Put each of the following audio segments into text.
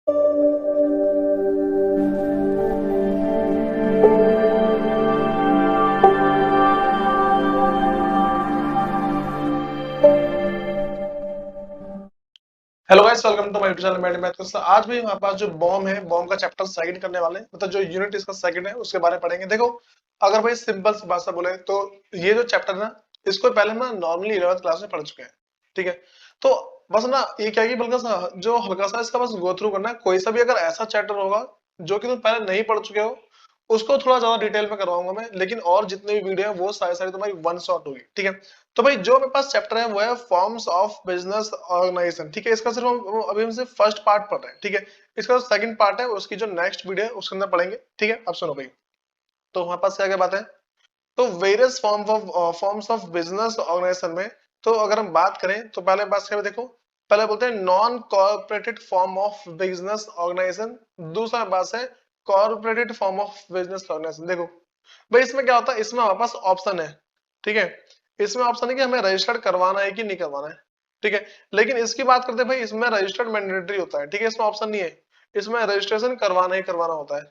Hello guys, welcome to my YouTube channel mathematics. आज भी हमारे पास जो बॉम्ब है, बॉम्ब का चैप्टर सेकंड करने वाले हैं, मतलब जो यूनिट इसका सेकंड है उसके बारे में पढ़ेंगे। देखो, अगर भाई सिंपल सी भाषा बोले तो ये जो चैप्टर ना, इसको पहले हम नॉर्मली 11th क्लास में पढ़ चुके हैं। ठीक है, तो बस ना ये क्या है कि बल्कि जो हल्का सा इसका बस गो थ्रू करना है। कोई सा भी अगर ऐसा चैप्टर होगा जो कि तुम पहले नहीं पढ़ चुके हो, उसको थोड़ा ज्यादा डिटेल में करवाऊंगा मैं, लेकिन और जितने भी वीडियो है वो सारी सारी तुम्हारी वन शॉट होगी। ठीक है, तो भाई जो मेरे पास चैप्टर है वो है फॉर्म्स ऑफ बिजनेस ऑर्गेनाइजेशन। ठीक है, इसका सिर्फ अभी हम सिर्फ फर्स्ट पार्ट पढ़ रहे हैं। ठीक है, इसका जो सेकंड पार्ट है उसकी जो नेक्स्ट वीडियो है उसके अंदर पढ़ेंगे। ठीक है, अब सुनो भाई, तो हमारे पास क्या क्या बात है। तो various forms of business organisation में, तो अगर हम बात करें तो पहले बात करें, देखो पहले बोलते हैं non corporated form of business organization. दूसरा बात है corporated form of business organization. देखो भाई, इसमें क्या होता है, इसमें हमारे पास ऑप्शन है। ठीक है, इसमें ऑप्शन है कि हमें रजिस्टर्ड करवाना है कि नहीं करवाना है। ठीक है, लेकिन इसकी बात करते हैं भाई, इसमें रजिस्टर्ड मैंडेटरी होता है। ठीक है, इसमें ऑप्शन नहीं है, इसमें रजिस्ट्रेशन करवाना ही करवाना होता है।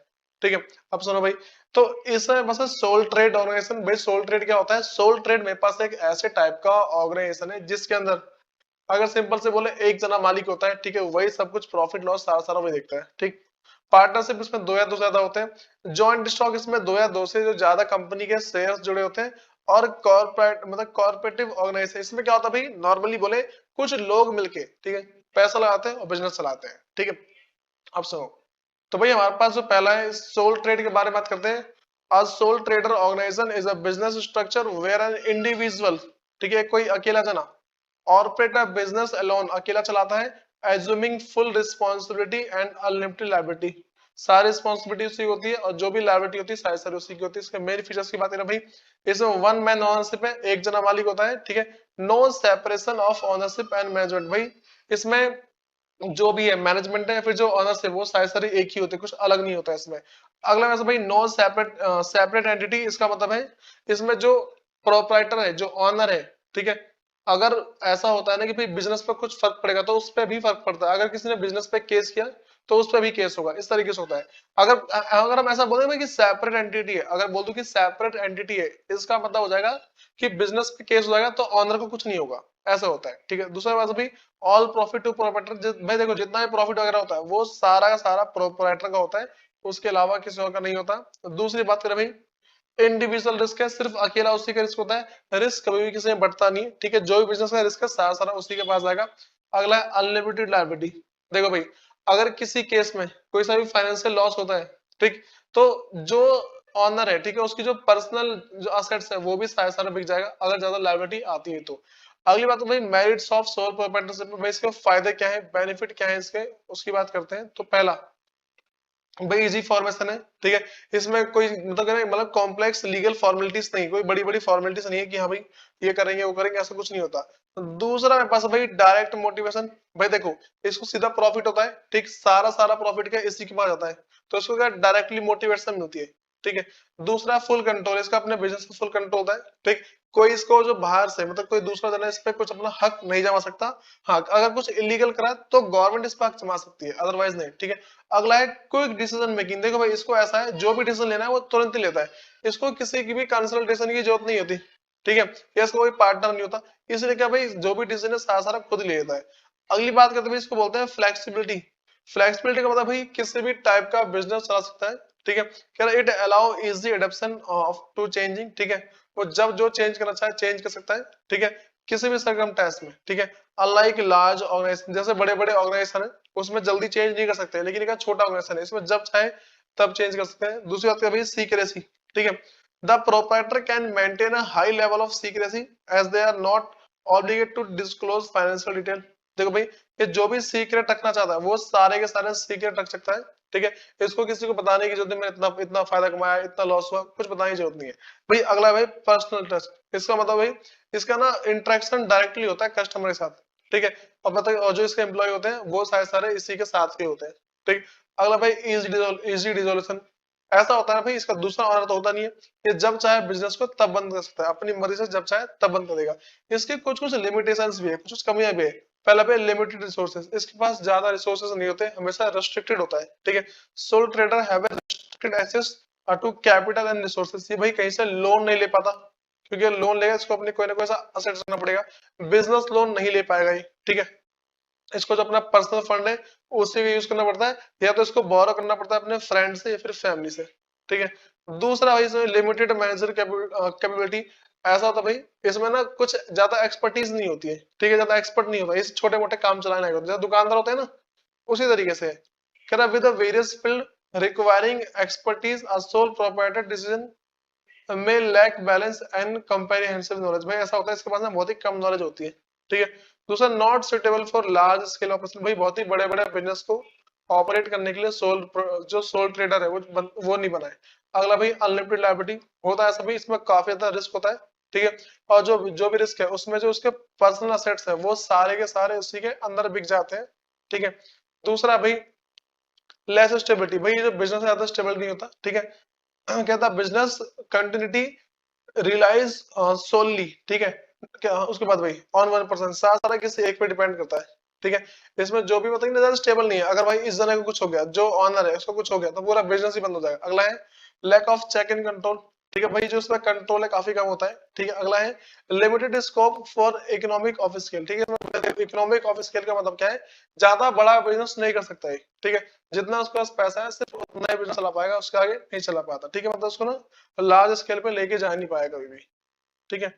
ठीक है, अब सुनो भाई, तो इसमें बस सोल ट्रेड ऑर्गेनाइजेशन। भाई सोल ट्रेड क्या होता है? सोल ट्रेड मेरे पास एक ऐसे टाइप का ऑर्गेनाइजेशन है जिसके अंदर अगर सिंपल से बोले एक जना मालिक होता है। ठीक है, वही सब कुछ प्रॉफिट लॉस सारा सारा वही देखता है। ठीक, पार्टनरशिप इसमें दो या दो से ज्यादा होते हैं। जॉइंट स्टॉक इसमें दो या दो से जो ज्यादा कंपनी के शेयर्स जुड़े होते हैं। और कॉर्पोरेट मतलब कॉर्पोरेटिव ऑर्गेनाइजेशन, इसमें क्या होता है भाई, नॉर्मली बोले कुछ लोग मिलके, ठीक है, पैसा लगाते हैं और बिजनेस चलाते हैं। ठीक है, अब सुनो, तो भाई हमारे पास जो पहला है सोल ट्रेड के बारे में बात करते हैं। A sole trader organisation is a business structure where an individual, ठीक है, कोई अकेला जना, ऑपरेट अ बिजनेस अलोन, अकेला चलाता है, assuming full responsibility and unlimited liability, सारी रिस्पॉन्सिबिलिटी उसी की होती है और जो भी लायबिलिटी होती है सारी सारी उसी की होती है। इसके मेन फीचर्स की बात करें भाई, इसमें वन मैन ओनरशिप है, एक जना मालिक होता है। ठीक है, no separation of ownership and management. भाई इसमें जो भी है मैनेजमेंट है फिर जो ऑनर्स है वो सारे सारे एक ही होते हैं, कुछ अलग नहीं होता है इसमें। अगला वैसे भाई नो सेपरेट सेपरेट एंटिटी, इसका मतलब है इसमें जो प्रोप्राइटर है, जो ऑनर है, ठीक है, अगर ऐसा होता है ना कि भाई बिजनेस पर कुछ फर्क पड़ेगा तो उस पर भी फर्क पड़ता है। अगर किसी ने बिजनेस पे केस किया तो उस पर भी केस होगा, इस तरीके से होता है। अगर अगर हम ऐसा बोले भाई कि सेपरेट एंटिटी है, अगर बोल दूं कि सेपरेट एंटिटी है, इसका मतलब हो जाएगा कि बिजनेस पे केस हो जाएगा तो ऑनर को कुछ नहीं होगा, ऐसा होता है। ठीक है, दूसरा बात भाई, ऑल प्रॉफिट टू प्रोप्राइटर। भाई देखो, जितना भी प्रॉफिट वगैरह होता है वो सारा का सारा प्रोप्राइटर का होता है, उसके अलावा किसी और का नहीं होता। दूसरी बात करें भाई, इंडिविजुअल रिस्क है, सिर्फ अकेला उसी का रिस्क होता है, रिस्क कभी भी किसी में बढ़ता नहीं है। ठीक है, जो भी बिजनेस का रिस्क है सारा सारा उसी के पास आएगा। अगला है अनलिमिटेड लायबिलिटी। देखो भाई, अगर किसी केस में कोई सा भी फाइनेंशियल लॉस होता है, ठीक, तो जो ऑनर है, ठीक है, उसकी जो पर्सनल जो असेट्स है वो भी सारा सारा बिक जाएगा अगर ज्यादा लायबिलिटी आती है तो। अगली बात तो भाई मेरिट्स ऑफ सोल प्रोप्राइटरशिप, भाई इसके फायदे क्या है, बेनिफिट क्या है इसके, उसकी बात करते हैं। तो पहला भाई इजी फॉर्मेशन है। ठीक है, इसमें कोई मतलब कॉम्प्लेक्स लीगल फॉर्मेलिटीज नहीं, कोई बड़ी बड़ी फॉर्मेलिटीज नहीं है कि हाँ भाई ये करेंगे वो करेंगे, ऐसा कुछ नहीं होता। दूसरा मेरे पास है भाई डायरेक्ट मोटिवेशन। भाई देखो, इसको सीधा प्रॉफिट होता है, ठीक, सारा सारा प्रॉफिट क्या इसी के पास आता है, तो इसको क्या डायरेक्टली मोटिवेशन मिलती है। ठीक है, दूसरा फुल कंट्रोल, इसका अपने बिजनेस पे फुल कंट्रोल होता है। ठीक, कोई इसको जो बाहर से मतलब कोई दूसरा जना इस पे कुछ अपना हक नहीं जमा सकता। हाँ, अगर कुछ इलीगल करा तो गवर्नमेंट इस पर हक जमा सकती है, अदरवाइज नहीं। ठीक है, अगला है क्विक डिसीजन मेकिंग। देखो भाई, इसको ऐसा है जो भी डिसीजन लेना है वो तुरंत ही लेता है, इसको किसी की भी कंसल्टेशन की जरूरत नहीं होती। ठीक है, या इसको कोई पार्टनर नहीं होता, इसलिए क्या भाई जो भी डिसीजन है सारा सारा खुद ले लेता है। अगली बात करते हैं, इसको बोलते हैं फ्लेक्सिबिलिटी। फ्लेक्सिबिलिटी का मतलब भाई किसी भी टाइप का बिजनेस चला सकता है। ठीक है, कह रहा it allow easy adaptation of to changing. ठीक है, वो जब जो चेंज करना चाहे चेंज कर सकता है। ठीक है, किसी भी सरकमस्टेंस में। ठीक है, अनलाइक लार्ज ऑर्गेनाइजेशन, जैसे बड़े बड़े ऑर्गेनाइजेशन है उसमें जल्दी चेंज नहीं कर सकते, लेकिन एक छोटा ऑर्गेनाइजेशन है इसमें जब चाहे तब चेंज कर सकते हैं। दूसरी बात भाई सीक्रेसी। ठीक है, the proprietor can maintain a high level of secrecy as they are not obligate to disclose financial detail. देखो भाई, ये जो भी सीक्रेट रखना चाहता है वो सारे के सारे सीक्रेट रख सकता है। ठीक है, इसको किसी को बताने की जरूरत नहीं, मैंने इतना इतना फायदा कमाया, इतना लॉस हुआ, कुछ बताने की जरूरत नहीं है। भाई अगला भाई पर्सनल टच। इसका मतलब भाई इसका ना इंटरेक्शन डायरेक्टली होता है कस्टमर के साथ। ठीक है, और मतलब और जो इसके एम्प्लॉय होते हैं वो सारे सारे इसी के साथ के होते हैं। ठीक, अगला भाई इजी डिसोल्यूशन। ऐसा होता है भाई, इसका दूसरा ऑनर तो होता नहीं है, ये जब चाहे बिजनेस को तब बंद कर सकता है, अपनी मर्जी से जब चाहे तब बंद कर देगा। इसके कुछ कुछ लिमिटेशंस भी है, कुछ कुछ कमियां भी है। पहला पे लिमिटेड रिसोर्सेज, इसके पास ज्यादा रिसोर्सेज नहीं होते, हमेशा रेस्ट्रिक्टेड होता है, ठीक है। Sole trader have a restricted access to capital and resources, ये भाई कहीं से लोन नहीं ले पाता, क्योंकि लोन लेगा इसको अपने कोई ना कोई सा असेट रखना पड़ेगा, बिजनेस लोन नहीं ले पाएगा ये, ठीक है। इसको जो अपना पर्सनल फंड है उसी का यूज करना पड़ता है, या तो इसको बोरो करना पड़ता है अपने फ्रेंड से या फिर फैमिली से, ठीक है। दूसरा भाई इसमें लिमिटेड मैनेजर कैपेबिलिटी, ऐसा होता है भाई इसमें ना कुछ ज्यादा एक्सपर्टीज नहीं होती है, ठीक है, ज्यादा एक्सपर्ट नहीं होता, इस छोटे मोटे काम चलाने होते हैं, दुकानदार होते हैं ना, उसी तरीके से कह रहा with various field requiring expertise a sole proprietor decision में lack balance and comprehensive knowledge, भाई ऐसा होता है इसके पास ना बहुत ही कम नॉलेज होती है, ठीक है। दूसरा not suitable for large scale operation, भाई बहुत ही बड़े बड़े बिजनेस को ऑपरेट करने के लिए जो सोल ट्रेडर है वो नहीं बना है। अगला भाई अनलिमिटेड लायबिलिटी, होता है ऐसा भाई इसमें काफी ज्यादा रिस्क होता है, ठीक है। और जो भी रिस्क है उसमें जो उसके पर्सनल असेट्स है वो सारे के सारे उसी के अंदर बिक जाते हैं, ठीक है। दूसरा भाई लेस स्टेबिलिटी, भाई ये जो बिजनेस ज्यादा स्टेबल नहीं होता, ठीक है। कहता बिजनेस कंटिन्यूटी रिलाइज सोलली, ठीक है। क्या उसके बाद भाई ऑन वन पर्सन, सारा किसी एक पे डिपेंड करता है, ठीक है। इसमें जो भी बताइए ज्यादा स्टेबल नहीं है, अगर भाई इस जने को कुछ हो गया, जो ऑनर है उसको कुछ हो गया तो पूरा बिजनेस ही बंद हो जाएगा। अगला है lack of check and control, ठीक है, भाई जो इसमें कंट्रोल है काफी कम होता है, ठीक है। अगला है limited scope for economic of scale, ठीक है। इकोनॉमिक ऑफ स्केल का मतलब क्या है, ज्यादा बड़ा बिजनेस नहीं कर सकता है, ठीक है। जितना उसके पास पैसा है सिर्फ उतना ही बिजनेस चला पाएगा, उसके आगे नहीं चला पाता, ठीक है। मतलब उसको ना लार्ज स्केल पे लेके जा नहीं पाएगा कभी भी, ठीक है।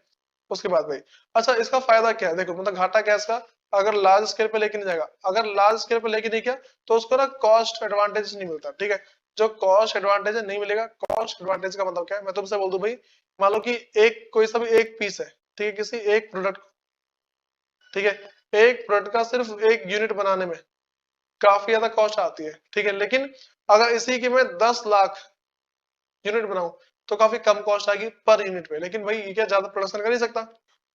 उसके बाद भाई अच्छा इसका फायदा क्या है, देखो मतलब घाटा क्या है इसका, अगर लार्ज स्केल पे लेके नहीं जाएगा, अगर लार्ज स्केल पे लेके नहीं किया तो उसको ना कॉस्ट एडवांटेज नहीं मिलता, ठीक है। जो कॉस्ट एडवांटेज है नहीं मिलेगा, कॉस्ट एडवांटेज का मतलब क्या है, मैं तुमसे बोल दूं भाई, मान लो कि एक कोई सा भी एक पीस है, ठीक है, किसी एक प्रोडक्ट, ठीक है, एक प्रोडक्ट का सिर्फ एक यूनिट बनाने में काफी ज्यादा कॉस्ट आती है, ठीक है। लेकिन अगर इसी की मैं 10 लाख यूनिट बनाऊं तो काफी कम कॉस्ट आएगी पर यूनिट पे, लेकिन भाई ये क्या ज्यादा प्रोडक्शन कर नहीं सकता,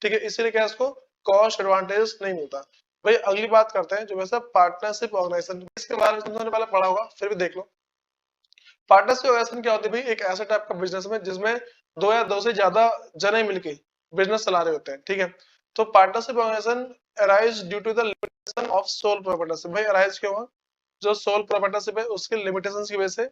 ठीक है, इसीलिए क्या इसको कॉस्ट एडवांटेज नहीं मिलता। भाई अगली बात करते हैं जो वैसे पार्टनरशिप ऑर्गेनाइजेशन, इसके बारे में तुमने पहले पढ़ा होगा फिर भी देख लो। पार्टनरशिप ऑर्गेनाइजेशन क्या होती है भाई, एक ऐसा टाइप का बिजनेस में जिसमें दो या दो से ज्यादा जने मिलके बिजनेस चला रहे होते हैं, ठीक है। तो partnership organisation arise due to the limitation of sole proprietorship, भाई अराइज क्यों हुआ, जो सोल प्रोप्राइटरशिप है उसके लिमिटेशंस की वजह से,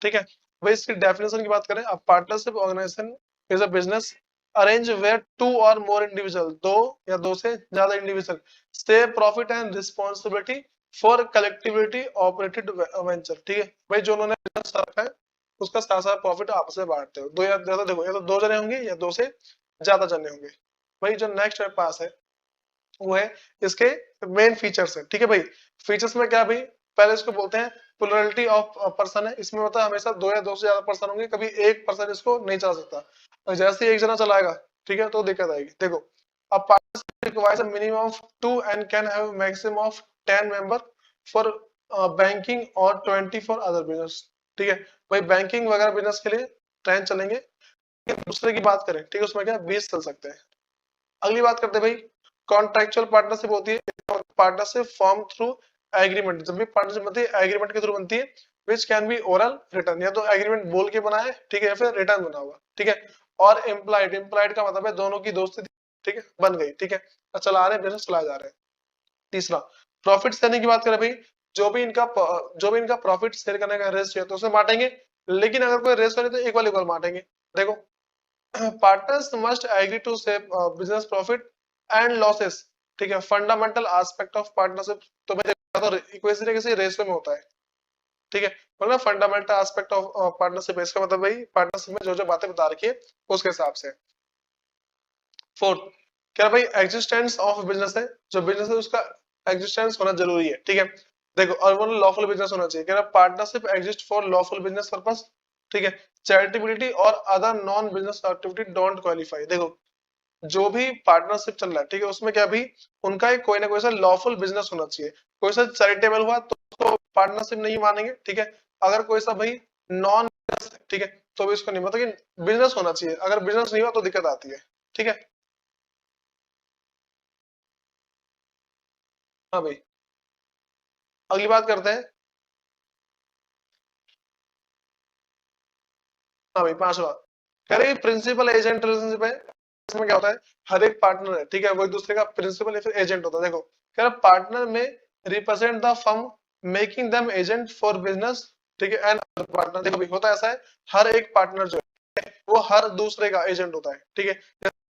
ठीक है। भाई इसकी डेफिनेशन की बात करें, अब partnership organisation is a business arrange where two or more individual, दो या दो से ज्यादा इंडिविजुअल से profit and responsibility for collectivity operated venture, ठीक है। भाई जो उन्होंने बिजनेस रखा है उसका सारा सारा प्रॉफिट आपस में बांटते हो, दो या ज्यादा, देखो या तो दो जने होंगे या दो से ज्यादा जने होंगे। भाई जो नेक्स्ट मेरे पास है वो है इसके मेन फीचर्स है, ठीक है। भाई फीचर्स में क्या भाई, पहले इसको बोलते हैं प्लुरलिटी ऑफ पर्सन है, इसमें मतलब हमेशा दो या दो से ज्यादा पर्सन होंगे, कभी एक पर्सन इसको नहीं चला सकता, और जैसे ही एक जना चलाएगा, ठीक है, तो दिक्कत आएगी। देखो अब partnership requires a minimum of 2 and can have maximum of 10 member for banking और 20 फॉर अदर बिजनेस, ठीक है। भाई बैंकिंग वगैरह बिजनेस के लिए 10 चलेंगे, दूसरे की बात करें, ठीक है, उसमें क्या 20 चल सकते हैं। अगली बात करते हैं भाई कॉन्ट्रेक्चुअल पार्टनरशिप होती है, पार्टनरशिप फॉर्म थ्रू एग्रीमेंट, जब भी पार्टनरशिप बनती है एग्रीमेंट के थ्रू बनती है, which can be oral return, या तो एग्रीमेंट बोल के बना है, ठीक है, या फिर रिटर्न बना हुआ, ठीक है। और इम्प्लाइड, इम्प्लाइड का मतलब है दोनों की दोस्ती थी, ठीक है, बन गई, ठीक है, और चला रहे बिजनेस चलाए जा रहे हैं। तीसरा प्रॉफिट शेयरिंग की बात करें भाई, जो भी इनका प्रॉफिट शेयर करने का रेस है तो उसे बांटेंगे, लेकिन अगर कोई रेस करे तो इक्वल इक्वल बांटेंगे। देखो partners must agree to save business profit and losses, ठीक है, फंडामेंटल एस्पेक्ट ऑफ पार्टनरशिप, तो भाई देखो तो किसी न किसी रेशियो में होता है, ठीक है, मतलब फंडामेंटल एस्पेक्ट ऑफ पार्टनरशिप, इसका मतलब भाई पार्टनरशिप में जो जो बातें बता रखी है उसके हिसाब से। फोर्थ क्या भाई एग्जिस्टेंस ऑफ बिजनेस है, जो बिजनेस है उसका एग्जिस्टेंस होना जरूरी है, ठीक है। देखो और वो लॉफुल बिजनेस होना चाहिए, कह रहा partnership exist for lawful business purpose, ठीक है। चैरिटेबिलिटी और other non business activity don't qualify, देखो जो भी पार्टनरशिप चल रहा है, ठीक है, उसमें क्या भी उनका एक कोई ना कोई सा लॉफुल बिजनेस होना चाहिए, कोई सा चैरिटेबल हुआ तो पार्टनरशिप नहीं मानेंगे, ठीक है। अगर कोई सा भाई नॉन, ठीक है, तो भी इसको नहीं, मतलब कि बिजनेस होना चाहिए, अगर बिजनेस नहीं हुआ तो दिक्कत आती है, ठीक है। हाँ भाई अगली बात करते हैं, हाँ भाई पांचवा कह रहे प्रिंसिपल एजेंट रिलेशनशिप है, इसमें क्या होता है हर एक पार्टनर है, ठीक है, वो एक दूसरे का प्रिंसिपल या फिर एजेंट होता है। देखो क्या पार्टनर में represent the firm making them agent for business, ठीक है। एंड पार्टनर, देखो भाई होता ऐसा है, हर एक पार्टनर जो है वो हर दूसरे का एजेंट होता है, ठीक है।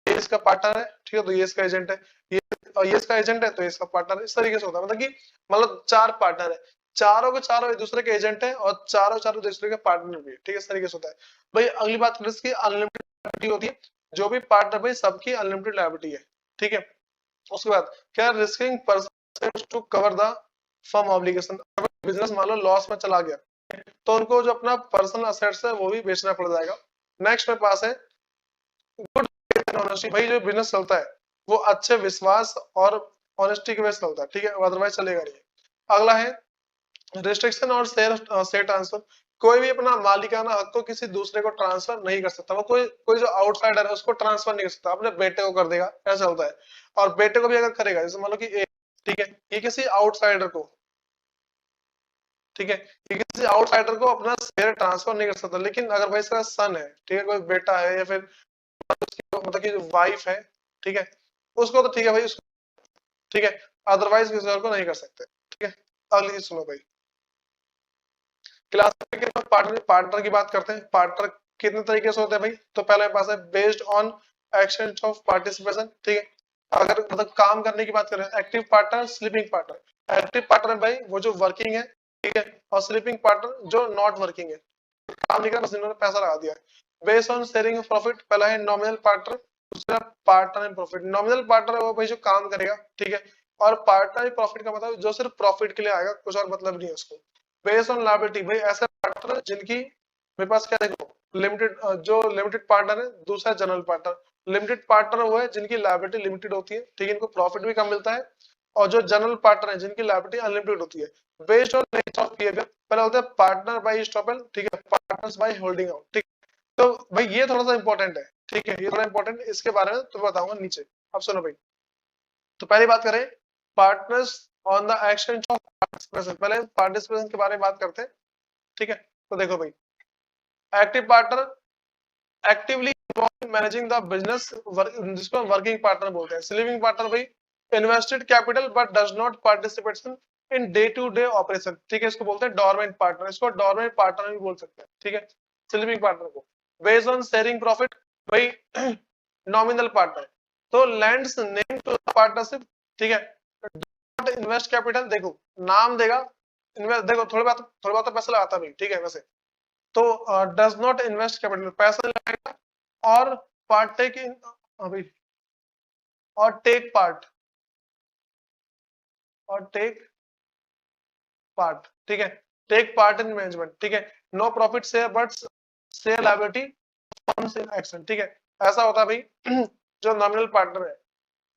ये इसका पार्टनर है, ठीक है, तो ये इसका एजेंट है, ये और ये इसका एजेंट है तो ये इसका पार्टनर है। इस तरीके से होता है, मतलब कि मतलब 4 पार्टनर है, चारों के चारों एक दूसरे के एजेंट है और चारों चारों दूसरे के पार्टनर भी है, ठीक है। इस तरीके से होता है भाई। अगली बात करें इसकी अनलिमिटेड लायबिलिटी होती है, जो भी पार्टनर भाई सबकी अनलिमिटेड लायबिलिटी है, ठीक है। उसके बाद क्या, risking person to cover the firm obligation. Business मान लो लॉस में चला गया तो उनको जो अपना पर्सनल असेट्स है वो भी बेचना पड़ जाएगा। नेक्स्ट मेरे पास है गुड ऑनेस्टी, भाई जो बिजनेस चलता है वो अच्छे विश्वास और ऑनेस्टी के वजह चलता है, ठीक है, अदरवाइज चलेगा नहीं। अगला है रिस्ट्रिक्शन और शेयर ट्रांसफर, कोई भी अपना मालिकाना हक को किसी दूसरे को ट्रांसफर नहीं कर सकता। वो कोई कोई जो आउटसाइडर है उसको ट्रांसफर नहीं कर सकता, अपने बेटे को कर देगा, ऐसा चलता है। और बेटे को भी अगर करेगा, जैसे मान लो कि ठीक है, ये किसी आउटसाइडर को, ठीक है, ये किसी आउटसाइडर को अपना शेयर ट्रांसफर नहीं कर सकता। लेकिन अगर भाई इसका सन है, ठीक है, कोई बेटा है या फिर मतलब कि जो वाइफ है, ठीक है, उसको तो ठीक है भाई, उसको ठीक है, अदरवाइज किसी और को नहीं कर सकते, ठीक है। अगली चीज सुनो भाई, क्लासिफिकेशन ऑफ पार्टनर। पार्टनर की बात करते हैं, पार्टनर कितने तरीके से होते हैं भाई। तो पहले पास है based on exchange of participation, ठीक है। अगर मतलब काम करने की बात करें, active partner, sleeping partner. Active partner भाई वो जो वर्किंग है, ठीक है, और स्लीपिंग पार्टनर जो नॉट वर्किंग है, काम नहीं कर बस इन्होंने पैसा लगा दिया। बेस्ड ऑन शेयरिंग प्रॉफिट, पहला है नॉमिनल पार्टनर, दूसरा partner in profit. Nominal partner है वो भाई जो काम करेगा, ठीक है, और पार्टनर इन प्रॉफिट का मतलब जो सिर्फ प्रॉफिट के लिए आएगा, कुछ और मतलब नहीं है उसको। बेस्ड ऑन लायबिलिटी, भाई ऐसे पार्टनर जिनकी मेरे पास क्या, देखो लिमिटेड, जो लिमिटेड पार्टनर है, दूसरा जनरल पार्टनर। लिमिटेड पार्टनर वो है जिनकी लायबिलिटी लिमिटेड होती है, ठीक है, इनको प्रॉफिट भी कम मिलता है। और जो जनरल पार्टनर है जिनकी लायबिलिटी अनलिमिटेड होती है। Based on nature of behaviour, पहले होता है पार्टनर बाय स्टॉपल, ठीक है, पार्टनर्स बाय होल्डिंग आउट, ठीक। तो भाई ये थोड़ा सा इंपॉर्टेंट है, ठीक है, ये थोड़ा इंपॉर्टेंट, इसके बारे में तो बताऊंगा नीचे। अब सुनो भाई, तो पहली बात करें partners on the exchange of participation, पहले पार्टिसिपेशन के बारे में बात करते हैं, ठीक है। तो देखो भाई, active partner actively managing the business, जिसको वर्किंग पार्टनर बोलते हैं। स्लीपिंग पार्टनर भाई invested capital but does not participation in day to day operation, ठीक है, इसको बोलते हैं डोरमेंट पार्टनर, इसको डोरमेंट पार्टनर भी बोल सकते हैं, ठीक है, स्लीपिंग पार्टनर को। बेस्ड ऑन शेयरिंग प्रॉफिट भाई नॉमिनल पार्टनर, तो लैंड्स नेम टू पार्टनरशिप, ठीक है, इन्वेस्ट कैपिटल, देखो नाम देगा, इन्वेस्ट, देखो थोड़ी बात तो पैसा लगाता भी, ठीक है, वैसे तो डज नॉट इन्वेस्ट कैपिटल, पैसा लगाएगा। और पार्टेक इन, अभी, और टेक पार्ट, और टेक पार्ट, ठीक है, टेक पार्ट इन मैनेजमेंट, ठीक है। No profit share but share liability firms in action, ठीक है। ऐसा होता है भाई जो नॉमिनल पार्टनर है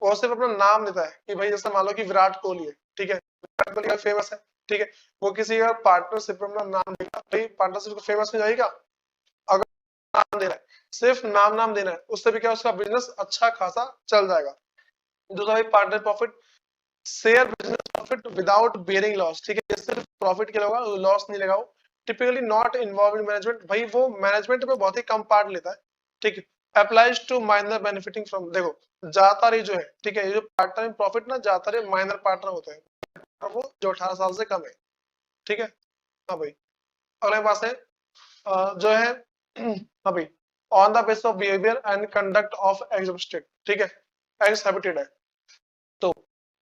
वो सिर्फ अपना नाम देता है कि भाई जैसे मान लो कि विराट कोहली है, ठीक है, विराट कोहली का फेमस है, ठीक है, वो किसी का पार्टनरशिप में अपना नाम देगा, भाई पार्टनरशिप को फेमस हो जाएगा। अगर नाम देना है, सिर्फ नाम देना है, उससे भी क्या उसका बिजनेस अच्छा खासा चल जाएगा। दूसरा भाई partner profit, share business profit without bearing loss, ठीक है, ये सिर्फ प्रॉफिट के लिए होगा, लॉस नहीं लेगा वो। Typically not involve in management, भाई वो मैनेजमेंट में बहुत ही कम पार्ट लेता है, ठीक है। Applies to minor benefiting from, देखो ज्यादातर जो है, ठीक है, ये जो पार्टनर इन प्रॉफिट ना ज्यादातर माइनर पार्टनर होते हैं, वो जो 18 साल से कम है, ठीक है। हाँ भाई, अगले पास है जो है हाँ भाई, on the basis of behaviour and conduct of exhibited, ठीक है, एग्जिबिटेड है। तो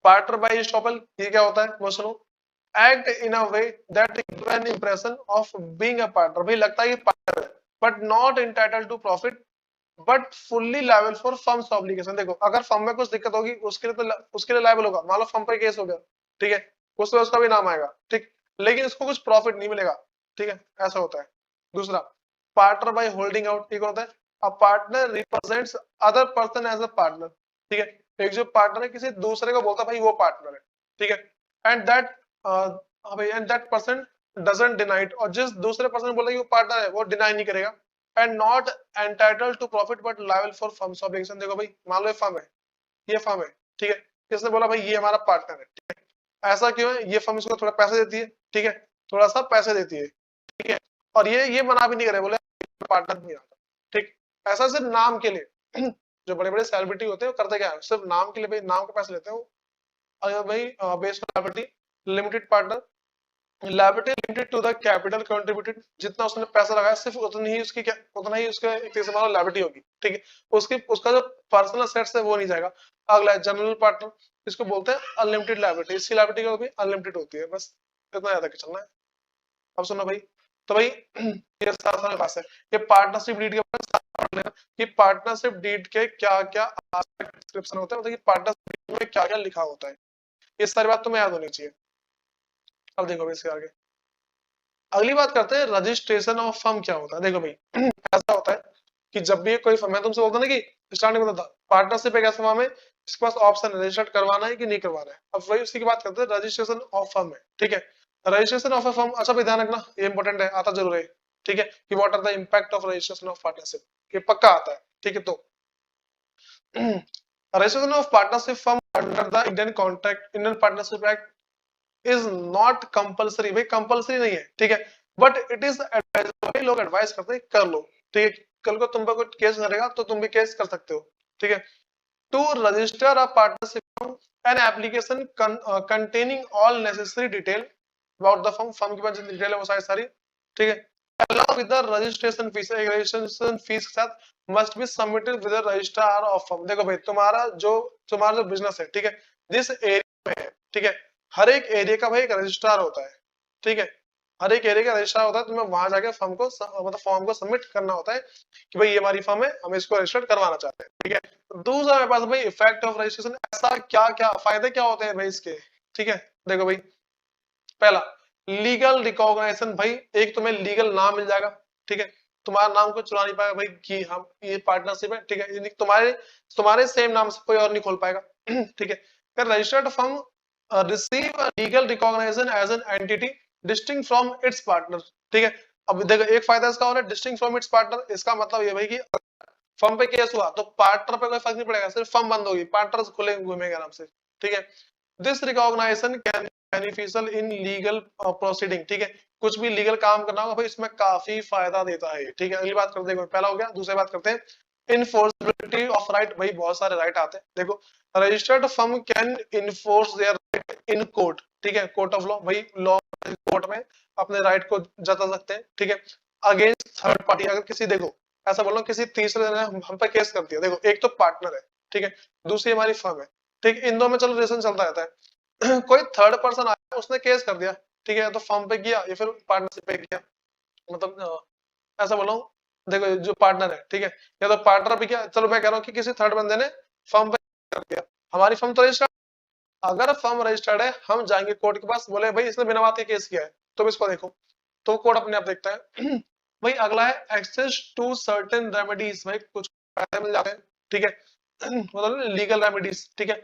पार्टनर बाय स्टॉपल ये क्या होता है वो सुनो, act in a way that give an impression of being a partner, भाई लगता है कि पार्टनर है but not entitled to profit but fully liable for firms obligation. देखो अगर फर्म में कुछ दिक्कत होगी उसके लिए तो उसके लिए लायबल होगा, मान लो फर्म पे केस हो गया, ठीक है, उसमें उसका भी नाम आएगा, ठीक, लेकिन उसको कुछ प्रॉफिट नहीं मिलेगा, ठीक है, ऐसा होता है। दूसरा पार्टनर बाय होल्डिंग आउट, ठीक होता है, a partner represents other person as a partner, ठीक है, एक जो पार्टनर है किसी दूसरे को बोलता है भाई वो पार्टनर है, ठीक है, and that person doesn't deny it, और जिस दूसरे पर्सन बोला कि वो पार्टनर है वो डिनाई नहीं करेगा। And not entitled to profit but liable for firms obligation, देखो भाई मान लो फर्म है, ये फर्म है, ठीक है, किसने बोला भाई ये हमारा पार्टनर है, ठीक है, ऐसा क्यों है, ये फर्म इसको थोड़ा पैसे देती है, ठीक है, थोड़ा सा पैसे देती है, ठीक है, और ये मना भी नहीं करे, बोले पार्टनर नहीं आता, ठीक, ऐसा सिर्फ नाम के लिए जो बड़े बड़े सेलिब्रिटी होते हैं वो करते क्या है, सिर्फ नाम के लिए भाई नाम के पैसे लेते हैं वो, भाई based liability limited partner, liability limited to the capital contributed, जितना उसने पैसा लगाया सिर्फ उतनी ही उसकी उतना ही उसका एक तरह से मान लो लायबिलिटी होगी, ठीक है। उसकी उसका जो पर्सनल सेट्स है वो नहीं जाएगा। अगला है जनरल पार्टनर, इसको बोलते हैं अनलिमिटेड लायबिलिटी, इसकी लायबिलिटी भी अनलिमिटेड होती है, बस इतना याद रख चलना है। अब सुनो भाई, तो भाई ये सारा पास है, ये पार्टनरशिप डीड के बारे में सारा पढ़ लेना कि पार्टनरशिप डीड के क्या क्या डिस्क्रिप्शन होता है, मतलब कि पार्टनरशिप डीड में क्या क्या लिखा होता है, ये सारी बात तुम्हें याद होनी चाहिए। अब देखो इसके आगे अगली बात करते हैं, रजिस्ट्रेशन ऑफ फर्म क्या होता है। देखो भाई ऐसा होता है कि जब भी कोई फर्म, मैं तुमसे बोलता ना कि स्टार्टिंग में बताता पार्टनरशिप एक ऐसा फर्म है इसके पास ऑप्शन है रजिस्टर्ड करवाना है कि नहीं करवाना है। अब वही उसी की बात करते हैं, रजिस्ट्रेशन ऑफ फर्म है, ठीक है। रजिस्ट्रेशन ऑफ अ फर्म, अच्छा भाई ध्यान रखना ये इंपॉर्टेंट है, आता जरूर है, ठीक है, कि what are the impact of registration of partnership, ये पक्का आता है, ठीक है। तो registration of partnership firm under the Indian partnership act is not compulsory, भाई कंपलसरी नहीं है, ठीक है, बट इट इज एडवाइजरी, लोग एडवाइस करते हैं कर लो, ठीक है। कल को तुम पर कोई केस करेगा तो तुम भी केस कर सकते हो, ठीक है। To register a partnership an application containing all necessary detail about the firm, firm के पास जितनी डिटेल है वो सारी, ठीक है, along with the registration fees, एक रजिस्ट्रेशन फीस के साथ must be submitted with the registrar of firm. देखो भाई तुम्हारा जो बिजनेस है, ठीक है, जिस एरिया में है, ठीक है, हर एक एरिया का भाई एक रजिस्ट्रार होता है, ठीक है, हर एक एरिया का रजिस्ट्रार होता है, तुम्हें वहां जाके फर्म को मतलब फॉर्म को सबमिट करना होता है कि भाई ये हमारी फर्म है, हम इसको रजिस्टर्ड करवाना चाहते हैं, ठीक है। दूसरा मेरे पास भाई इफेक्ट ऑफ रजिस्ट्रेशन, ऐसा क्या क्या फायदे क्या होते हैं भाई इसके, ठीक है। देखो भाई पहला लीगल रिकॉग्निशन, भाई एक तुम्हें लीगल नाम मिल जाएगा, ठीक है, तुम्हारा नाम को चुरा नहीं पाएगा भाई कि हम ये पार्टनरशिप है, ठीक है, तुम्हारे तुम्हारे सेम नाम से कोई और नहीं खोल पाएगा, ठीक है। Registered firm receive legal recognition as an entity distinct from its partner, ठीक है। अब देखो एक फायदा इसका और है डिस्टिंक्ट फ्रॉम इट्स पार्टनर, इसका मतलब ये भाई कि फर्म पे केस हुआ तो पार्टनर पे कोई फर्क नहीं पड़ेगा, सिर्फ फर्म बंद होगी, पार्टनर खुले घूमेंगे आराम से, ठीक है। This recognition can beneficial in legal proceeding, ठीक है, कुछ भी लीगल काम करना होगा भाई इसमें काफी फायदा देता है, ठीक है। अगली बात करते हैं, पहला हो गया, दूसरी बात करते हैं इनफोर्सबिलिटी ऑफ राइट, भाई बहुत सारे राइट आते हैं। देखो registered firm can enforce their right in court, ठीक है, कोर्ट ऑफ लॉ, भाई लॉ कोर्ट में अपने राइट को जता सकते हैं, ठीक है। अगेंस्ट थर्ड पार्टी, अगर किसी देखो ऐसा बोलो किसी तीसरे ने हम पे केस कर दिया, देखो एक तो पार्टनर है, ठीक है, दूसरी हमारी फर्म है, ठीक है, इन दो में चलो रिलेशन चलता रहता है। कोई थर्ड पर्सन आया उसने केस कर दिया, ठीक है, तो फर्म पे किया या फिर पार्टनरशिप पे किया, मतलब ऐसा बोलो देखो जो पार्टनर है, ठीक है, या तो पार्टनर भी किया, चलो मैं कह रहा हूँ कि किसी थर्ड बंदे ने फर्म पे कर दिया, हमारी फर्म तो रजिस्टर्ड, अगर फर्म रजिस्टर्ड है हम जाएंगे कोर्ट के पास, बोले भाई इसने बिना बात के केस किया है, तुम इसको देखो, तो कोर्ट अपने आप देखता है। भाई अगला है एक्सेस टू सर्टेन रेमेडीज, भाई कुछ फायदे मिल जाते हैं, ठीक है, मतलब लीगल रेमेडीज, ठीक है,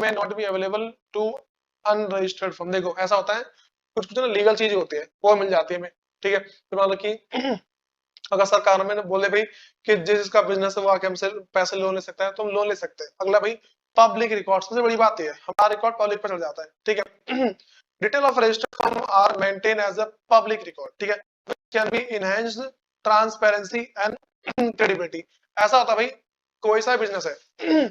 may not be available to unregistered firm। देखो ऐसा होता है कुछ कुछ ना लीगल चीज होती है वो मिल जाती है हमें, ठीक है, तो मान लो कि अगर सरकार में बोले भाई कि जिसका बिजनेस है वो आके हमसे पैसे लोन ले सकता है तो हम लोन ले सकते हैं। अगला भाई पब्लिक रिकॉर्ड, सबसे बड़ी बात है हमारा रिकॉर्ड पब्लिक पर चल जाता है, ठीक है। Detail of registered firm are maintain as a public record, ठीक है, can be enhanced transparency and credibility. ऐसा होता है भाई कोई सा बिजनेस है,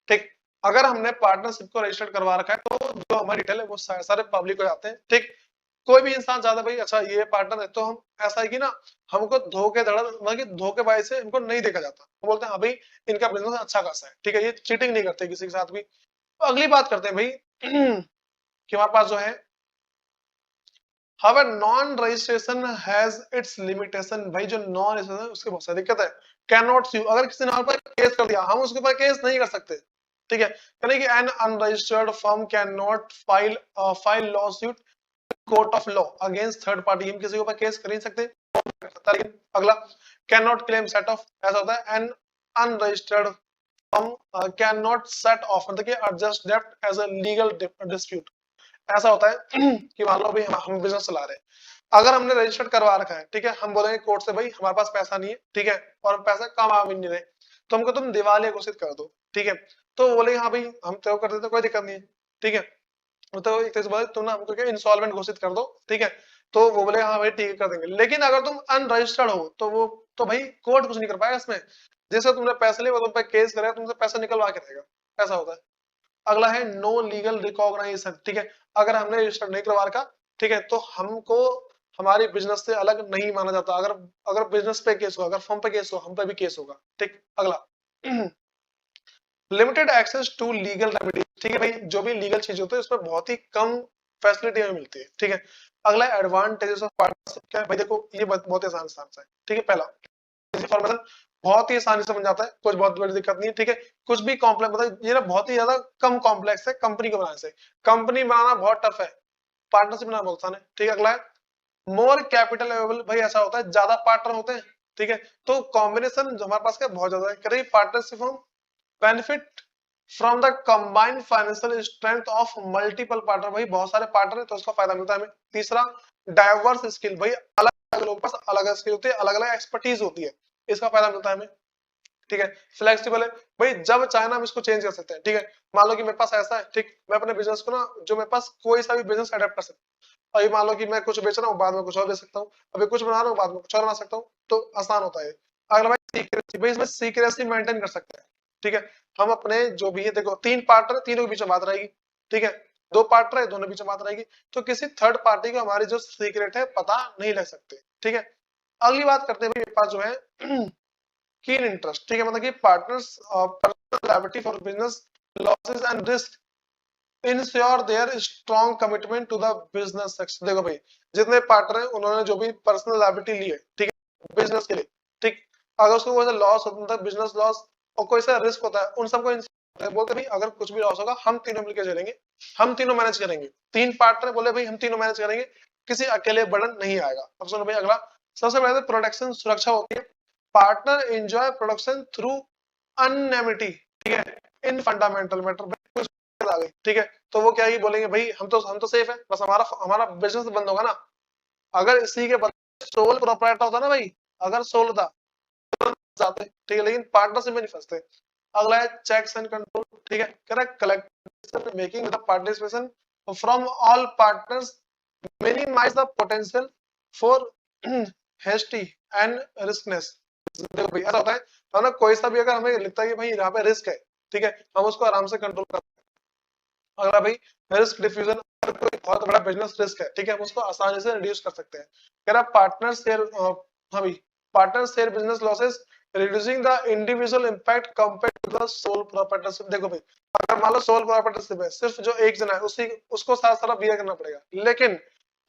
ठीक, अगर हमने पार्टनरशिप को रजिस्टर्ड करवा रखा है तो जो हमारी डिटेल है वो सारे पब्लिक हो जाते हैं, ठीक। कोई भी इंसान ज्यादा भाई अच्छा ये पार्टनर है तो हम ऐसा है कि ना हमको धोखेधड़ा मतलब कि धोखेबाजी से हमको नहीं देखा जाता, हम बोलते हैं हाँ भाई इनका बिजनेस अच्छा खासा है, ठीक है, ये चीटिंग नहीं करते किसी के साथ भी। तो अगली बात करते हैं भाई कि हमारे पास जो है However, non-registration has its limitation, भाई जो नॉन रजिस्ट्रेशन है उसके बहुत सारी दिक्कत है। कैन नॉट sue, अगर किसी ने हमारे पर केस कर दिया हम उसके ऊपर केस नहीं कर सकते, ठीक है, यानी कि N unregistered firm can not file law suit court of law against third party, हम किसी के ऊपर केस कर नहीं सकते, लेकिन अगला can not claim set of, ऐसा होता है N unregistered firm can not set of मतलब कि एडजस्ट डेब्ट एज अ लीगल डिस्प्यूट। ऐसा होता है कि मान लो भाई हम बिजनेस चला रहे हैं, अगर हमने रजिस्टर्ड करवा रखा है, ठीक है, हम बोलेंगे कोर्ट से भाई हमारे पास पैसा नहीं है, ठीक है, और हम पैसा कमा भी नहीं रहे, तो हमको तुम दिवालिया घोषित कर दो, ठीक है, तो वो बोलेंगे हाँ भाई हम तो कर देते कोई दिक्कत नहीं है, ठीक है, तो एक तरह से बोले तुम ना हमको क्या इंस्टॉलमेंट घोषित कर दो, ठीक है, तो वो बोले हाँ भाई ठीक है कर देंगे। लेकिन अगर तुम अनरजिस्टर्ड हो तो वो तो भाई कोर्ट कुछ नहीं कर पाएगा इसमें, जैसे तुमने पैसे लिए वो तुम पे केस करे तुमसे पैसा निकलवा के रहेगा, ऐसा होता है। अगला है नो लीगल रिकॉग्नाइजेशन, ठीक है, अगर हमने रजिस्टर नहीं करवा रखा, ठीक है, तो हमको हमारी बिजनेस से अलग नहीं माना जाता। अगर अगर बिजनेस पे केस होगा, अगर फर्म पे केस होगा, हम पे भी केस होगा, ठीक। अगला limited access to legal remedy, ठीक है भाई, जो भी लीगल चीज होती है उसमें बहुत ही कम फैसिलिटी हमें मिलती है, ठीक है। अगला एडवांटेजेस ऑफ पार्टनरशिप क्या है भाई, देखो ये बहुत ही आसान है, ठीक है। पहला फॉर्मेशन बहुत ही आसानी से बन जाता है, कुछ बहुत बड़ी दिक्कत नहीं है, ठीक है। कुछ भी कॉम्प्लेक्स मतलब ये ना बहुत ही ज्यादा कम कॉम्प्लेक्स है कंपनी को बनाने से, कंपनी बनाना बहुत टफ है, पार्टनरशिप बनाना बहुत आसान है, ठीक है। अगला है मोर कैपिटल अवेलेबल, भाई ऐसा होता है ज्यादा पार्टनर होते हैं, ठीक है, तो कॉम्बिनेशन जो हमारे पास का बहुत ज्यादा है, करें पार्टनरशिप हम benefit from the combined financial strength of multiple partner, भाई बहुत सारे पार्टनर है तो उसका फायदा मिलता है हमें। तीसरा डाइवर्स स्किल, भाई अलग अलग लोगों के पास अलग अलग स्किल होती है, अलग अलग एक्सपर्टीज होती है, इसका फायदा मिलता है हमें, ठीक है। फ्लेक्सिबल है, भाई जब चाहे ना हम इसको चेंज कर सकते हैं, ठीक है। मान लो कि मेरे पास ऐसा है, ठीक, मैं अपने बिजनेस को ना जो मेरे पास कोई सा भी बिजनेस अडेप्ट कर सकता हूँ। अभी मान लो कि मैं कुछ बेच रहा हूँ, बाद में कुछ और बेच सकता हूँ, अभी कुछ बना रहा हूँ, बाद में कुछ और बना सकता हूँ, तो आसान होता है। अगला भाई सीक्रेसी, भाई इसमें सीक्रेसी मेंटेन कर सकते हैं, ठीक है। हम अपने जो भी है, देखो तीन पार्टनर, तीनों के बीच में बात रहेगी, ठीक है, दो पार्टनर है, दोनों के बीच में बात रहेगी, तो किसी थर्ड पार्टी को हमारी जो सीक्रेट है पता नहीं लग सकते, ठीक है। अगली बात करते हैं भाई, मेरे पास जो है कीन इंटरेस्ट, ठीक है, मतलब कि partners personal liability for business losses and risk ensure their strong commitment to the business success. देखो भाई जितने पार्टनर हैं उन्होंने जो भी पर्सनल लायबिलिटी ली है, ठीक है, बिजनेस के लिए, ठीक, अगर उसको कोई सा लॉस होता है, बिजनेस लॉस और कोई सा रिस्क होता है, उन सबको बोलते भाई अगर कुछ भी लॉस होगा हम तीनों मिलकर झेलेंगे, हम तीनों मैनेज करेंगे। तीन पार्टनर बोले भाई हम तीनों मैनेज करेंगे, किसी अकेले बर्डन नहीं आएगा। अब सुनो भाई अगला, सबसे पहले प्रोटेक्शन, सुरक्षा होती है, पार्टनर एंजॉय प्रोडक्शन थ्रू अननेमिटी, ठीक है, इन फंडामेंटल मैटर, आ गई, ठीक है, तो वो क्या ही बोलेंगे भाई हम तो सेफ है, बस हमारा हमारा बिजनेस बंद होगा ना, अगर इसी के बदले सोल प्रोप्राइटर होता ना भाई, अगर सोल होता जाते, ठीक है, लेकिन पार्टनरशिप में नहीं फंसते। अगला है चेक्स एंड कंट्रोल, ठीक है, correct, collective making the participation from all partners minimize the potential for hasty and riskiness. देखो भाई ऐसा होता है ना, कोई सा भी अगर हमें लगता है कि भाई यहाँ पे रिस्क है, ठीक है, हम उसको आराम से कंट्रोल कर। अगला भाई रिस्क डिफ्यूजन, कोई बहुत बड़ा बिजनेस रिस्क है, ठीक है, हम उसको आसानी से रिड्यूस कर सकते हैं। कह रहा पार्टनर शेयर, हाँ भाई partner share business losses reducing the individual impact compared to the sole proprietorship. देखो भाई अगर मान लो सोल प्रोप्राइटरशिप है, सिर्फ जो एक जना है उसी उसको सारा सारा बियर करना पड़ेगा, लेकिन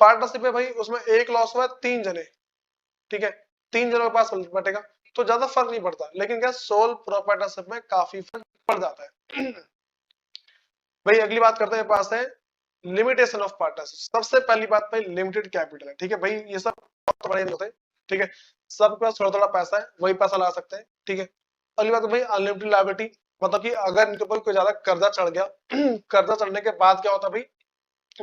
पार्टनरशिप है भाई उसमें एक लॉस हुआ तीन जने, ठीक है, तीन जनों के पास बटेगा, तो ज्यादा फर्क नहीं पड़ता, लेकिन क्या सोल प्रोप्राइटरशिप में काफी फर्क पड़ जाता है। भाई अगली बात करते हैं, पास है लिमिटेशन ऑफ पार्टनरशिप। सबसे पहली बात भाई लिमिटेड कैपिटल है, ठीक है, भाई ये सब बहुत बड़े नहीं होते, ठीक है, सबके पास थोड़ा थोड़ा पैसा है, वही पैसा ला सकते हैं, ठीक है। अगली बात भाई अनलिमिटेड लायबिलिटी, मतलब कि अगर इनके ऊपर कोई ज्यादा कर्जा चढ़ गया कर्जा चढ़ने के बाद क्या होता है भाई,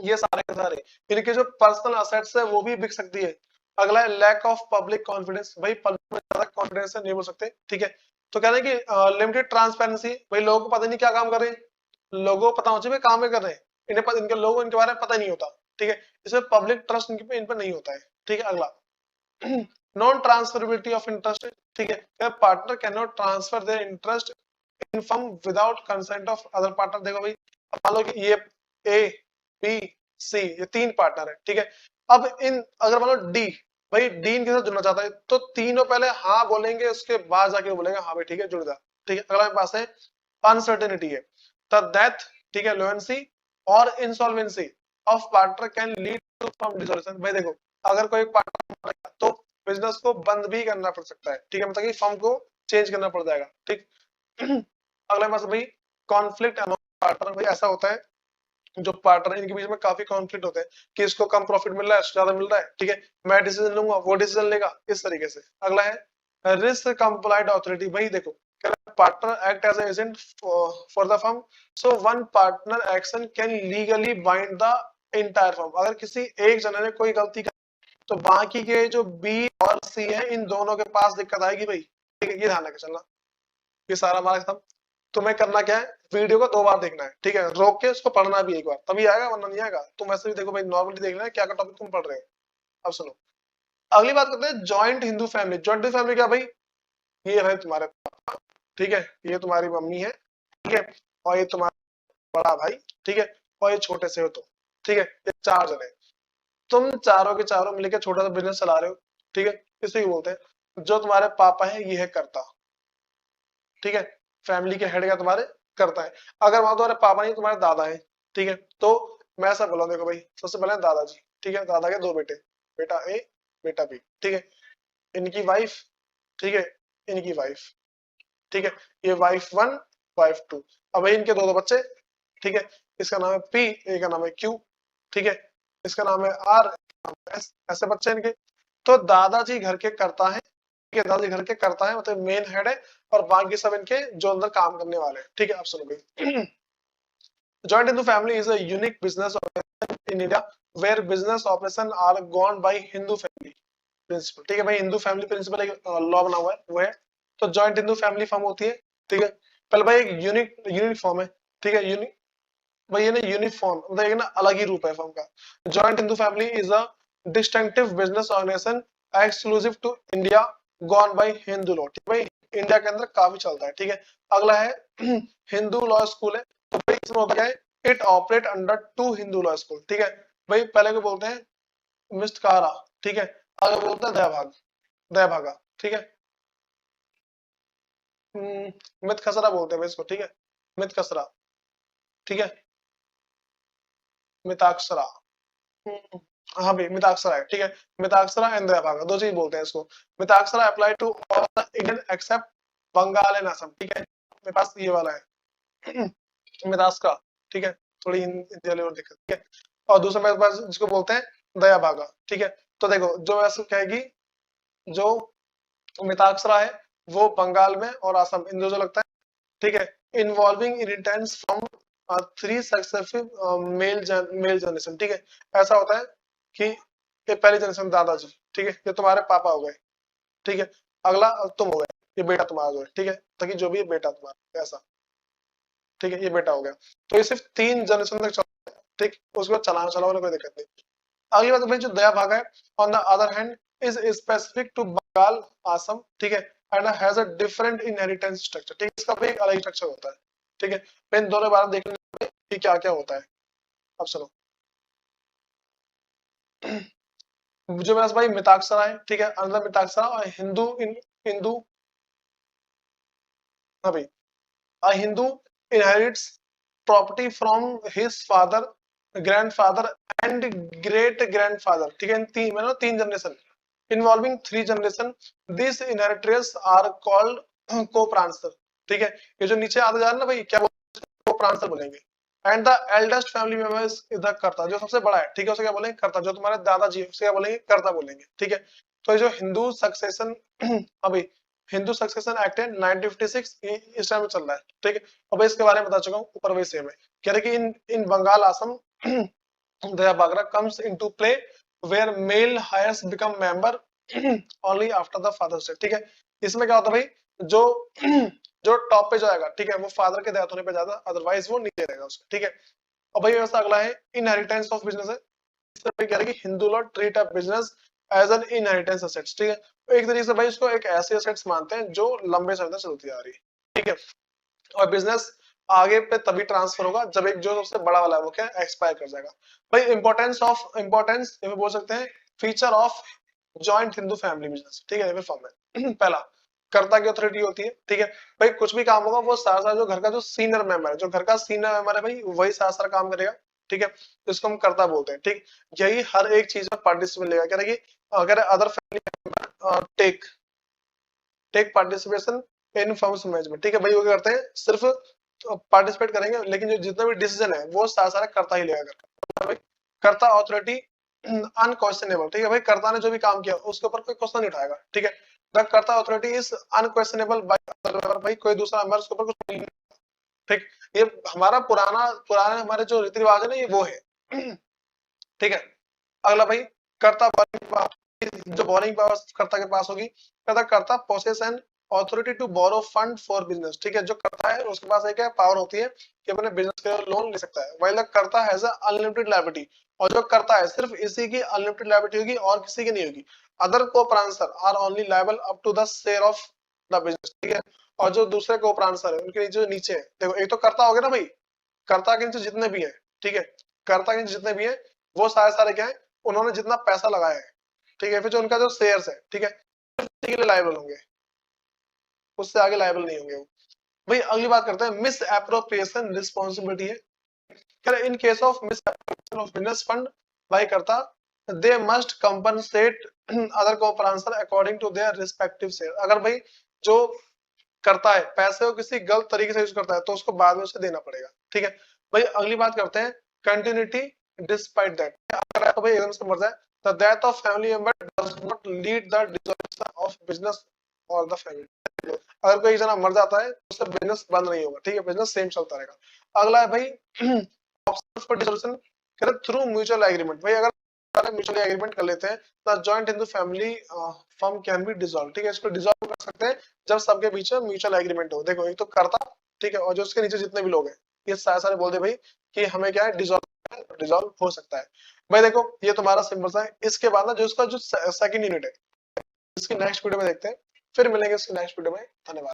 ये सारे के सारे इनके जो पर्सनल असेट्स है वो भी बिक सकती है। अगला है लैक ऑफ पब्लिक कॉन्फिडेंस, भाई पब्लिक में ज्यादा कॉन्फिडेंस से नहीं बोल सकते, ठीक है। तो कह रहे हैं कि लिमिटेड ट्रांसपेरेंसी, भाई लोगों को पता नहीं क्या काम कर रहे हैं, लोगों को पता होना चाहिए काम में कर रहे हैं, इन्हें पता, इनके लोगों इनके बारे में पता नहीं होता, ठीक है, इसमें पब्लिक ट्रस्ट इन पर नहीं होता है, ठीक है। अगला नॉन ट्रांसफरेबिलिटी ऑफ इंटरेस्ट, ठीक है, partner can not transfer their interest in firm without consent of other partner. देखो भाई मान लो कि ये ए बी सी ये तीन पार्टनर है, ठीक है, अब इन अगर मान लो डी, भाई डी इनके साथ जुड़ना चाहता है तो तीनों पहले हाँ बोलेंगे, उसके बाद जाके बोलेंगे हाँ भाई ठीक है जुड़ जा, ठीक है। अगला मेरे पास है अनसर्टेनिटी है, द डेथ, ठीक है, lunacy or insolvency of partner can lead to from dissolution. भाई देखो अगर कोई पार्टनर तो बिजनेस को बंद भी करना पड़ सकता है, ठीक है, मतलब कि फर्म को चेंज करना पड़ जाएगा, ठीक। अगला पास भाई कॉन्फ्लिक्ट अमंग पार्टनर, भाई ऐसा होता है जो पार्टनर इनके बीच में काफी कॉन्फ्लिक्ट होते हैं कि इसको कम प्रॉफिट मिल रहा है, ज्यादा मिल रहा है, ठीक है, मैं डिसीजन लूंगा वो डिसीजन लेगा, इस तरीके से। अगला है रिस्क कंप्लाइड अथॉरिटी, भाई देखो partner act as agent for the firm, so one partner action can legally bind the entire firm. अगर किसी एक जने ने कोई गलती कर तो बाकी के जो बी और सी है इन दोनों के पास दिक्कत आएगी भाई, ठीक है, ये ध्यान रखना चलना। ये सारा हमारा खत्म। तुम्हें करना क्या है, वीडियो को दो बार देखना है, ठीक है, रोक के उसको पढ़ना भी एक बार, तभी आएगा वरना नहीं आएगा। तुम ऐसे भी देखो भाई नॉर्मली देख लेना क्या क्या टॉपिक तुम पढ़ रहे हो। अब सुनो अगली बात करते हैं joint Hindu family. Joint family क्या भाई, ये है तुम्हारे पापा, ठीक है, ये तुम्हारी मम्मी है, ठीक है, और ये तुम्हारा बड़ा भाई, ठीक है, और ये छोटे से हो तो, ठीक है, ये 4 जने, तुम चारों के चारों मिलकर छोटा सा बिजनेस चला रहे हो, ठीक है, इसे बोलते हैं जो तुम्हारे पापा है ये है करता, ठीक है, फैमिली के हेड का तुम्हारे करता है। अगर वहां तुम्हारे पापा नहीं तुम्हारे दादा है, ठीक है, तो मैं ऐसा बोला, देखो भाई सबसे पहले दादाजी, ठीक है, दादा के 2 बेटे, बेटा ए बेटा बी, ठीक है, इनकी वाइफ, ठीक है, इनकी वाइफ, ठीक है, ये वाइफ 1 वाइफ 2, अब भाई इनके 2 बच्चे, ठीक है, इसका नाम है पी, एक का नाम है क्यू, ठीक है, इसका नाम है आर, एस, ऐसे बच्चे इनके। तो दादाजी घर के करता है, ठीक है, दादाजी घर के करता है मतलब मेन हेड है, और बाकी सब इनके जो अंदर काम करने वाले हैं, ठीक है। आप सुनो भाई, joint Hindu family is a unique business in India where business operation are gone by Hindu family principle, ठीक है भाई, हिंदू फैमिली प्रिंसिपल एक लॉ बना हुआ है वो है। तो जॉइंट हिंदू फैमिली फॉर्म होती है, ठीक है, पहले भाई एक यूनिक यूनिक फॉर्म है, ठीक है, यूनिक भाई ये ना यूनिफॉर्म मतलब एक ना अलग ही रूप है फॉर्म का। Joint Hindu family is a distinctive business organisation exclusive to India gone by Hindu law, ठीक है भाई, इंडिया के अंदर काफी चलता है, ठीक है। अगला है हिंदू लॉ स्कूल है, तो भाई इसमें होता है it operate under 2 Hindu law school, ठीक है भाई, पहले को बोलते हैं मिस्टकारा, ठीक है, अगर बोलते हैं दयाभाग, दयाभागा, ठीक है, मित खसरा बोलते हैं भाई इसको, ठीक है, मित खसरा, ठीक है, मिताक्षरा, हम्म, हाँ भाई मिताक्षरा है, ठीक है, मिताक्षरा एंड दयाभागा 2 चीज बोलते हैं इसको। Mitakshara apply to all the Indian except Bengal and Assam, ठीक है, मेरे पास ये वाला है मिताक्षरा, ठीक है, थोड़ी हिंदी वाली और दिक्कत, ठीक है, और दूसरा मेरे पास जिसको बोलते हैं दयाभागा, ठीक है। तो देखो जो ऐसे कहेगी, जो मिताक्षरा है वो बंगाल में और असम इन दो जो लगता है, ठीक है, involving inheritance from 3 successive male generation, ठीक है, ऐसा होता है कि ये पहली जनरेशन दादाजी, ठीक है, ये तुम्हारे पापा हो गए, ठीक है, अगला तुम हो गए, ये बेटा तुम्हारा जो है, ठीक है, ताकि जो भी है बेटा तुम्हारा ऐसा, ठीक है, ये बेटा हो गया। तो ये सिर्फ 3 जनरेशन तक चलता है, ठीक, उसके बाद चलाना चलाओ कोई दिक्कत नहीं। अगली बात भाई जो दया भागा है on the other hand is specific to Bengal Assam, ठीक है, and has a different inheritance structure, ठीक है, इसका भी एक अलग स्ट्रक्चर होता है, ठीक है, इन दोनों बार देखने कि क्या क्या होता है। अब सुनो जो मेरे पास भाई मिताक्षरा है, ठीक है, अंदर मिताक्षरा और हिंदू, हाँ भाई, a Hindu inherits property from his father, grandfather and great grandfather, ठीक है, इन तीन मतलब 3 generation involving 3 generation, this inheritors are called coparcener, ठीक है, ये जो नीचे आता जा रहा है ना भाई क्या को-प्रांसर बोलेंगे। And the eldest family members इधर करता, जो सबसे बड़ा है, ठीक है, उसे क्या बोलेंगे करता, जो तुम्हारे दादाजी उसे क्या बोलेंगे करता बोलेंगे, ठीक है। तो ये जो हिंदू सक्सेशन अभी हिंदू सक्सेशन एक्ट है 1956 इस टाइम में चल रहा है, ठीक है, अब इसके बारे में बता चुका हूँ ऊपर वही सेम है, कह रहे कि in in Bengal Assam Dayabhaga comes into play where male heirs become member only after the father's death, ठीक है, इसमें क्या होता है भाई जो जो टॉप पे जाएगा, ठीक है, वो फादर के डेथ होने पे जाता, अदरवाइज वो नीचे रहेगा उसका, ठीक है। और भाई व्यवस्था अगला है इनहेरिटेंस ऑफ बिजनेस है, इसमें कह रहे हैं कि Hindu law treat a business as an inheritance assets, ठीक है, तो एक तरीके से भाई इसको एक ऐसे असेट्स मानते हैं जो लंबे समय तक चलती आ रही है, ठीक है, और बिजनेस आगे पे तभी ट्रांसफर होगा जब एक जो सबसे बड़ा वाला है वो क्या एक्सपायर कर जाएगा। भाई इंपॉर्टेंस ये बोल सकते हैं feature of joint Hindu family business, ठीक है, फॉर्म में पहला कर्ता की अथॉरिटी होती है, ठीक है, भाई कुछ भी काम होगा वो सारा सारा जो घर का जो सीनियर मेंबर है, जो घर का सीनियर मेंबर है भाई वही सारा सारा काम करेगा, ठीक है, तो इसको हम कर्ता बोलते हैं, ठीक, यही हर एक चीज में पार्टिसिपेट लेगा, कह रहे कि अगर other family take take participation in firms management, ठीक है भाई वो क्या करते हैं सिर्फ पार्टिसिपेट करेंगे, लेकिन जो जितना भी डिसीजन है वो सारा सारा करता ही लेगा भाई, करता अथॉरिटी अनक्वेश्चनेबल, ठीक है भाई, कर्ता ने जो भी काम किया उसके ऊपर कोई क्वेश्चन नहीं उठाएगा, ठीक है, द कर्ता अथॉरिटी इज अनक्वेश्चनेबल बाय भाई कोई दूसरा मेंबर उसके ऊपर कुछ नहीं, ठीक, ये हमारा पुराना पुराने हमारे जो रीति रिवाज है ना ये वो है ठीक है। अगला भाई कर्ता जो बोरिंग पावर कर्ता के पास होगी, karta possess and authority to borrow fund for business, ठीक है, जो करता है उसके पास एक पावर होती है कि अपने बिजनेस के लोन ले सकता है, वाइल करता हैज अ अनलिमिटेड लायबिलिटी, और जो करता है सिर्फ इसी की अनलिमिटेड लायबिलिटी होगी और किसी की नहीं होगी। Other coparcener are only liable up to the share of the business, ठीक है, और जो दूसरे को-प्रांसर है उनके नीचे नीचे है, देखो एक तो करता हो गया ना भाई, कर्ता के नीचे जितने भी है, ठीक है, कर्ता के नीचे जितने भी है वो सारे क्या है, उन्होंने जितना पैसा लगाया है, ठीक है, फिर जो उनका जो शेयर्स है, ठीक है, के लिए लायबल होंगे, उससे आगे लायबल नहीं होंगे वो। भाई अगली बात करते हैं मिस एप्रोप्रिएशन रिस्पॉन्सिबिलिटी है। In case of misappropriation of business fund by karta, they must compensate other coparcener according to their respective share. अगर भाई जो करता है पैसे को किसी गलत तरीके से यूज करता है तो उसको बाद में उसे देना पड़ेगा, ठीक है। भाई अगली बात करते हैं कंटिन्यूटी डिस्पाइट दैट। अगर आपको भाई एकदम से मर जाए, the death of family member does not lead the dissolution of business और द फैमिली। अगर कोई जना मर जाता है तो उसका बिजनेस बंद नहीं होगा, ठीक है, बिजनेस सेम चलता रहेगा। अगला है भाई option for dissolution through mutual agreement. भाई अगर म्यूचुअल एग्रीमेंट कर लेते हैं the joint Hindu family firm can be dissolve, ठीक है, इसको डिसॉल्व कर सकते हैं जब सबके बीच में म्यूचुअल एग्रीमेंट हो। देखो एक तो करता, ठीक है, और जो उसके नीचे जितने भी लोग हैं ये सारे बोल दे भाई कि हमें क्या है डिसॉल्व हो सकता है। भाई देखो ये तुम्हारा सिंपल सा है। इसके बाद ना जो इसका जो सेकंड यूनिट है इसकी नेक्स्ट वीडियो में देखते हैं, फिर मिलेंगे इसकी नेक्स्ट वीडियो में। धन्यवाद।